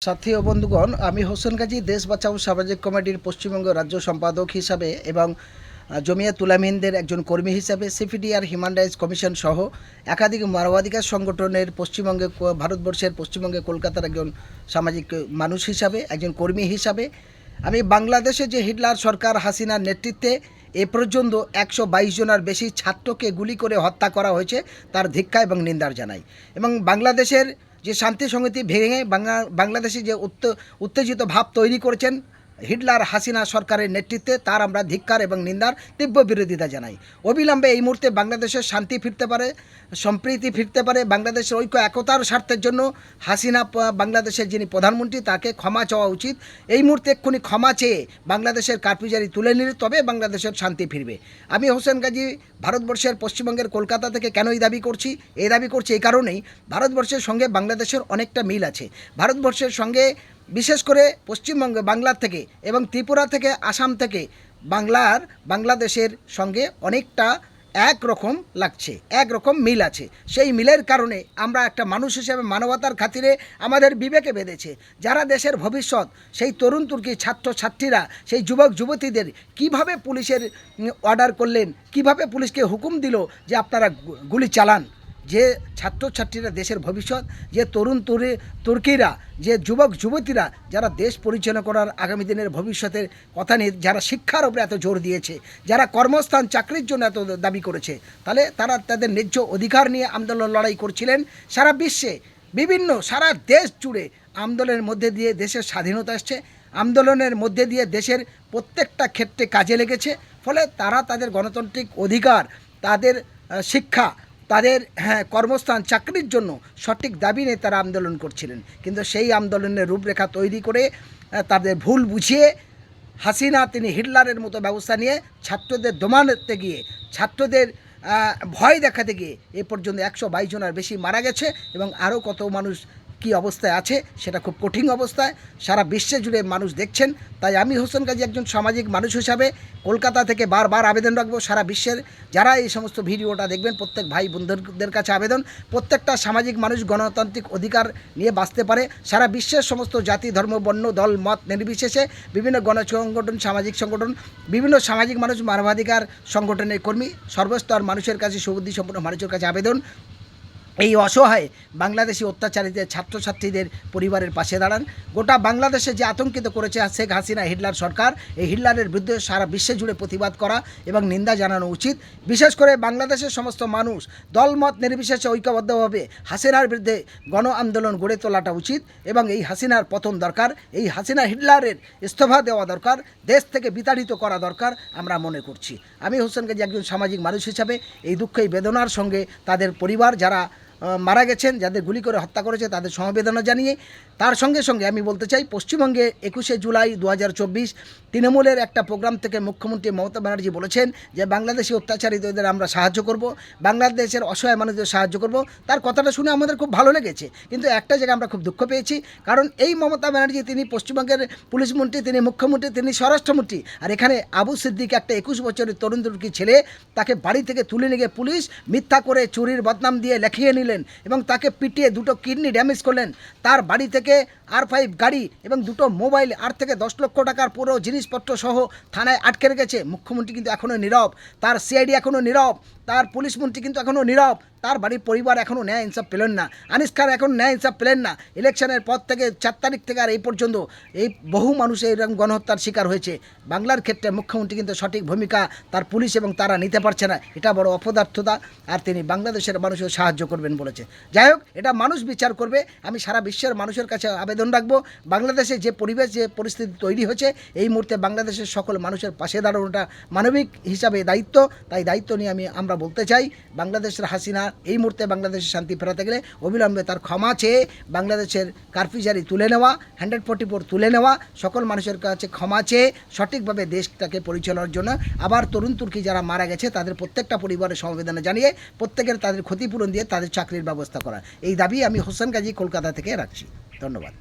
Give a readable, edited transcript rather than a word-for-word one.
সাথী ও বন্ধুগণ, আমি হোসেন গাজী দেশ বাঁচাও সামাজিক কমিটির পশ্চিমবঙ্গ রাজ্য সম্পাদক হিসাবে এবং জমিয়ত উলামাদের একজন কর্মী হিসাবে সিপিডিআর হিউম্যান রাইটস কমিশন সহ একাধিক মানবাধিকার সংগঠনের ভারতবর্ষের পশ্চিমবঙ্গে কলকাতার একজন সামাজিক মানুষ হিসাবে, একজন কর্মী হিসাবে আমি বাংলাদেশে যে হিটলার সরকার হাসিনার নেতৃত্বে এ পর্যন্ত 122 জনের বেশি ছাত্রকে গুলি করে হত্যা করা হয়েছে তার ধিক্কার এবং নিন্দার জানাই। এবং বাংলাদেশের যে শান্তি সংহতি ভেঙে বাংলাদেশে যে উত্তেজিত ভাব তৈরি করেছেন হিটলার হাসিনা সরকারের নেতৃত্বে তার আমরা ধিক্কার এবং নিন্দার তীব্র বিরোধিতা জানাই। অবিলম্বে এই মুহূর্তে বাংলাদেশের শান্তি ফিরতে পারে, সম্প্রীতি ফিরতে পারে, বাংলাদেশের ঐক্য একতার স্বার্থের জন্য হাসিনা বাংলাদেশের যিনি প্রধানমন্ত্রী তাকে ক্ষমা চাওয়া উচিত। এই মুহূর্তে এক্ষুনি ক্ষমা চেয়ে বাংলাদেশের কার্পুজারি তুলে নিলে তবে বাংলাদেশের শান্তি ফিরবে। আমি হোসেন গাজী ভারতবর্ষের পশ্চিমবঙ্গের কলকাতা থেকে কেন এই দাবি করছি? এই দাবি করছি এই কারণেই, ভারতবর্ষের সঙ্গে বাংলাদেশের অনেকটা মিল আছে। ভারতবর্ষের সঙ্গে বিশেষ করে পশ্চিমবঙ্গে বাংলার থেকে এবং ত্রিপুরা থেকে আসাম থেকে বাংলাদেশের সঙ্গে অনেকটা একরকম লাগছে, একরকম মিল আছে। সেই মিলের কারণে আমরা একটা মানুষ হিসেবে মানবতার খাতিরে আমাদের বিবেকে বেঁধেছে যারা দেশের ভবিষ্যৎ, সেই তরুণ তুর্কি ছাত্রছাত্রীরা, সেই যুবক যুবতীদের কিভাবে পুলিশের অর্ডার করলেন, কিভাবে পুলিশকে হুকুম দিল যে আপনারা গুলি চালান। যে ছাত্রছাত্রীরা দেশের ভবিষ্যৎ, যে তরুণ তুর্কিরা, যে যুবক যুবতীরা যারা দেশ পরিচালনা করার আগামী দিনের ভবিষ্যতের কথা নিয়ে যারা শিক্ষার উপরে এত জোর দিয়েছে, যারা কর্মস্থান চাকরির জন্য এত দাবি করেছে, তাহলে তারা তাদের ন্যায্য অধিকার নিয়ে আন্দোলন লড়াই করছিলেন। সারা বিশ্বে সারা দেশ জুড়ে আন্দোলনের মধ্যে দিয়ে দেশের স্বাধীনতা আসছে, আন্দোলনের মধ্যে দিয়ে দেশের প্রত্যেকটা ক্ষেত্রে কাজে লেগেছে। ফলে তারা তাদের গণতান্ত্রিক অধিকার, তাদের শিক্ষা, তাদের কর্মস্থান চাকরির জন্য সঠিক দাবি নিয়ে তারা আন্দোলন করছিলেন। কিন্তু সেই আন্দোলনের রূপরেখা তৈরি করে তাদের ভুল বুঝিয়ে হাসিনা তিনি হিটলারের মতো ব্যবস্থা নিয়ে ছাত্রদের দমাতে গিয়ে, ছাত্রদের ভয় দেখাতে গিয়ে এ পর্যন্ত 122 জনের বেশি মারা গেছে এবং আরও কত মানুষ কী অবস্থায় আছে সেটা খুব কঠিন অবস্থায় সারা বিশ্বে জুড়ে মানুষ দেখছেন। তাই আমি হোসেন গাজী একজন সামাজিক মানুষ হিসাবে কলকাতা থেকে বারবার আবেদন রাখবো, সারা বিশ্বের যারা এই সমস্ত ভিডিওটা দেখবেন প্রত্যেক ভাই বন্ধুদের কাছে আবেদন, প্রত্যেকটা সামাজিক মানুষ গণতান্ত্রিক অধিকার নিয়ে বাঁচতে পারে। সারা বিশ্বের সমস্ত জাতি ধর্ম বর্ণ দল মত নির্বিশেষে বিভিন্ন গণসংগঠন, সামাজিক সংগঠন, বিভিন্ন সামাজিক মানুষ, মানবাধিকার সংগঠনের কর্মী, সর্বস্তর মানুষের কাছে, সুবুদ্ধি সম্পন্ন মানুষের কাছে আবেদন, এই অসহায় বাংলাদেশি অত্যাচারিত ছাত্রছাত্রীদের পরিবারের পাশে দাঁড়ান। গোটা বাংলাদেশে যে আতঙ্কিত করেছে শেখ হাসিনা হিটলার সরকার, এই হিটলারের বিরুদ্ধে সারা বিশ্বে জুড়ে প্রতিবাদ করা এবং নিন্দা জানানো উচিত। বিশেষ করে বাংলাদেশের সমস্ত মানুষ দলমত নির্বিশেষে ঐক্যবদ্ধভাবে হাসিনার বিরুদ্ধে গণ আন্দোলন গড়ে তোলাটা উচিত এবং এই হাসিনার পতন দরকার, এই হাসিনা হিটলারের ইস্তফা দেওয়া দরকার, দেশ থেকে বিতাড়িত করা দরকার আমরা মনে করছি। আমি হোসেন গাজী একজন সামাজিক মানুষ হিসাবে এই দুঃখ, এই বেদনার সঙ্গে তাদের পরিবার যারা মারা গেছেন, যাদের গুলি করে হত্যা করেছে তাদের সমবেদনা জানিয়ে তার সঙ্গে সঙ্গে আমি বলতে চাই, পশ্চিমবঙ্গে 21শে জুলাই 2024 তৃণমূলের একটা প্রোগ্রাম থেকে মুখ্যমন্ত্রী মমতা ব্যানার্জি বলেছেন যে বাংলাদেশি অত্যাচারিতদের আমরা সাহায্য করব, বাংলাদেশের অসহায় মানুষদের সাহায্য করব। তার কথাটা শুনে আমাদের খুব ভালো লেগেছে, কিন্তু একটা জায়গায় আমরা খুব দুঃখ পেয়েছি। কারণ এই মমতা ব্যানার্জি তিনি পশ্চিমবঙ্গের পুলিশ মন্ত্রী, তিনি মুখ্যমন্ত্রী, তিনি স্বরাষ্ট্রমন্ত্রী, আর এখানে আবু সিদ্দিক একটা 21 বছরের তরুণ তুর্কি ছেলে, তাকে বাড়ি থেকে তুলে নিয়ে গিয়ে পুলিশ মিথ্যা করে চুরির বদনাম দিয়ে লেখিয়ে নিলেন এবং তাকে পিটিয়ে 2টো কিডনি ড্যামেজ করলেন। তার বাড়ি থেকে R5 গাড়ি এবং 2টো মোবাইল, 8 থেকে 10 লক্ষ টাকার পুরো জিনিসপত্র সহ থানায় আটকে রেখেছে। মুখ্যমন্ত্রী কিন্তু এখনও নীরব, তার সিআইডি এখনও নীরব, তার পুলিশ মন্ত্রী কিন্তু এখনও নীরব, তার বাড়ির পরিবার এখনও ন্যায় ইনসাফ পেলেন না, আনিস খান এখন ন্যায় ইনসাফ পেলেন না। ইলেকশনের পর থেকে 4 তারিখ থেকে আর এই পর্যন্ত এই বহু মানুষ এরকম গণহত্যার শিকার হয়েছে। বাংলার ক্ষেত্রে মুখ্যমন্ত্রী কিন্তু সঠিক ভূমিকা তার পুলিশ এবং তারা নিতে পারছে না, এটা বড় অপদার্থতা। আর তিনি বাংলাদেশের মানুষের সাহায্য করবেন বলেছে। যাই হোক, এটা মানুষ বিচার করবে। আমি সারা বিশ্বের মানুষের কাছে আবেদন রাখবো, বাংলাদেশে যে পরিবেশ, যে পরিস্থিতি তৈরি হয়েছে, এই মুহূর্তে বাংলাদেশের সকল মানুষের পাশে দাঁড়ানোটা মানবিক হিসাবে দায়িত্ব। তাই দায়িত্ব নিয়ে আমরা বলতে চাই, বাংলাদেশের হাসিনা এই মুহূর্তে বাংলাদেশের শান্তি ফেরাতে গেলে অবিলম্বে তার ক্ষমা চেয়ে বাংলাদেশের কারফিউ জারি তুলে নেওয়া, 144 তুলে নেওয়া, সকল মানুষের কাছে ক্ষমা চেয়ে সঠিকভাবে দেশটাকে পরিচালনার জন্য আবার তরুণ তুর্কি যারা মারা গেছে তাদের প্রত্যেকটা পরিবারের সমবেদনা জানিয়ে প্রত্যেকের তাদের ক্ষতিপূরণ দিয়ে তাদের চাকরির ব্যবস্থা করা, এই দাবি আমি হোসেন গাজী কলকাতা থেকে রাখছি। ধন্যবাদ।